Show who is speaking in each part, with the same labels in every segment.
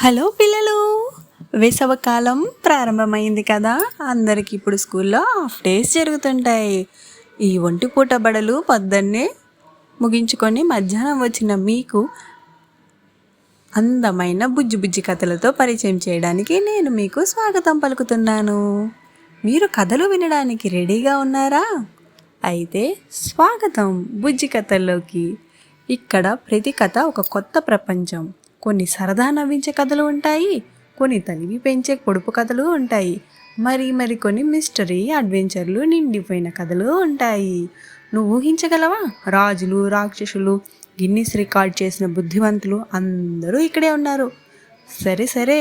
Speaker 1: Hello పిల్లలు, వేసవకాలం ప్రారంభమైంది కదా. అందరికి ఇప్పుడు స్కూల్లో హాఫ్ డేస్ జరుగుతుంటాయి. ఈ ఒంటిపూట బడులు పొద్దున్నే ముగించుకొని మధ్యాహ్నం వచ్చిన మీకు అందమైన బుజ్జి బుజ్జి కథలతో పరిచయం చేయడానికి నేను మీకు స్వాగతం పలుకుతున్నాను. మీరు కథలు వినడానికి రెడీగా ఉన్నారా? అయితే స్వాగతం బుజ్జి కథల్లోకి. ఇక్కడ ప్రతి కథ ఒక కొత్త ప్రపంచం. కొన్ని సరదా నవ్వించే కథలు ఉంటాయి, కొన్ని తనివి పెంచే పొడుపు కథలు ఉంటాయి, మరి కొన్ని మిస్టరీ అడ్వెంచర్లు నిండిపోయిన కథలు ఉంటాయి. నువ్వు ఊహించగలవా? రాజులు, రాక్షసులు, గిన్నిస్ రికార్డ్ చేసిన బుద్ధివంతులు అందరూ ఇక్కడే ఉన్నారు. సరే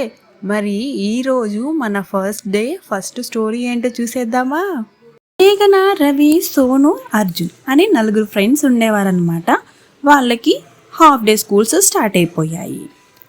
Speaker 1: మరి ఈరోజు మన ఫస్ట్ స్టోరీ ఏంటో చూసేద్దామా? మేఘన, రవి, సోను, అర్జున్ అని 4 ఫ్రెండ్స్ ఉండేవారనమాట. వాళ్ళకి హాఫ్ డే స్కూల్స్ స్టార్ట్ అయిపోయాయి.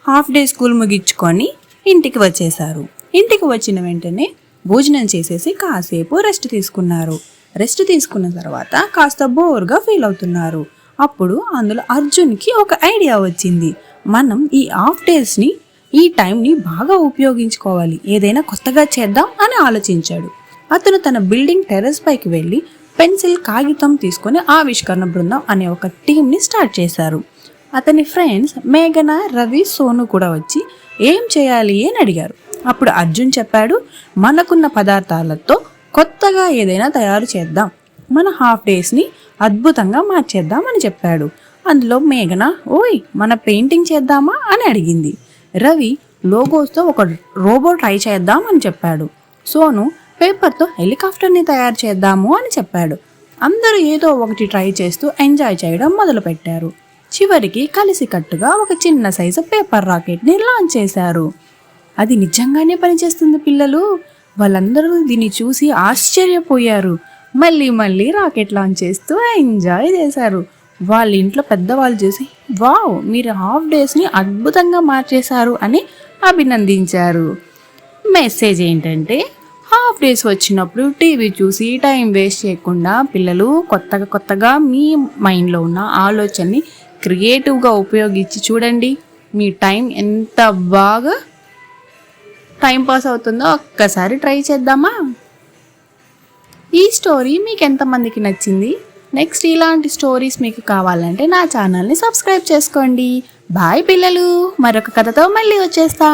Speaker 1: హాఫ్ డే స్కూల్ ముగించుకొని ఇంటికి వచ్చేసారు. ఇంటికి వచ్చిన వెంటనే భోజనం చేసేసి కాసేపు రెస్ట్ తీసుకున్నారు. రెస్ట్ తీసుకున్న తర్వాత కాస్త బోర్గా ఫీల్ అవుతున్నారు. అప్పుడు అందులో అర్జున్కి ఒక ఐడియా వచ్చింది. మనం ఈ హాఫ్ డేస్ని, ఈ టైంని బాగా ఉపయోగించుకోవాలి, ఏదైనా కొత్తగా చేద్దాం అని ఆలోచించాడు. అతను తన బిల్డింగ్ టెర్రస్ పైకి వెళ్ళి పెన్సిల్, కాగితం తీసుకొని ఆవిష్కరణ బృందం అనే ఒక టీంని స్టార్ట్ చేశారు. అతని ఫ్రెండ్స్ మేఘన, రవి, సోను కూడా వచ్చి ఏం చేయాలి అని అడిగారు. అప్పుడు అర్జున్ చెప్పాడు, మనకున్న పదార్థాలతో కొత్తగా ఏదైనా తయారు చేద్దాం, మన హాఫ్ డేస్ని అద్భుతంగా మార్చేద్దాం అని చెప్పాడు. అందులో మేఘన, ఓయ్ మన పెయింటింగ్ చేద్దామా అని అడిగింది. రవి లోగోస్తో ఒక రోబో ట్రై చేద్దాం అని చెప్పాడు. సోను పేపర్తో హెలికాప్టర్ని తయారు చేద్దాము అని చెప్పాడు. అందరూ ఏదో ఒకటి ట్రై చేస్తూ ఎంజాయ్ చేయడం మొదలుపెట్టారు. చివరికి కలిసికట్టుగా ఒక చిన్న సైజు పేపర్ రాకెట్ని లాంచ్ చేశారు. అది నిజంగానే పనిచేస్తుంది పిల్లలు. వాళ్ళందరూ దీన్ని చూసి ఆశ్చర్యపోయారు. మళ్ళీ రాకెట్ లాంచ్ చేస్తూ ఎంజాయ్ చేశారు. వాళ్ళ ఇంట్లో పెద్దవాళ్ళు చూసి, వావ్, మీరు హాఫ్ డేస్ని అద్భుతంగా మార్చేశారు అని అభినందించారు. మెసేజ్ ఏంటంటే, హాఫ్ డేస్ వచ్చినప్పుడు టీవీ చూసి టైం వేస్ట్ చేయకుండా పిల్లలు కొత్తగా మీ మైండ్లో ఉన్న ఆలోచనని క్రియేటివ్గా ఉపయోగించి చూడండి. మీ టైం ఎంత బాగా టైం పాస్ అవుతుందో ఒక్కసారి ట్రై చేద్దామా? ఈ స్టోరీ మీకు ఎంతమందికి నచ్చింది? నెక్స్ట్ ఇలాంటి స్టోరీస్ మీకు కావాలంటే నా ఛానల్ని సబ్స్క్రైబ్ చేసుకోండి. బాయ్ పిల్లలు, మరొక కథతో మళ్ళీ వచ్చేస్తా.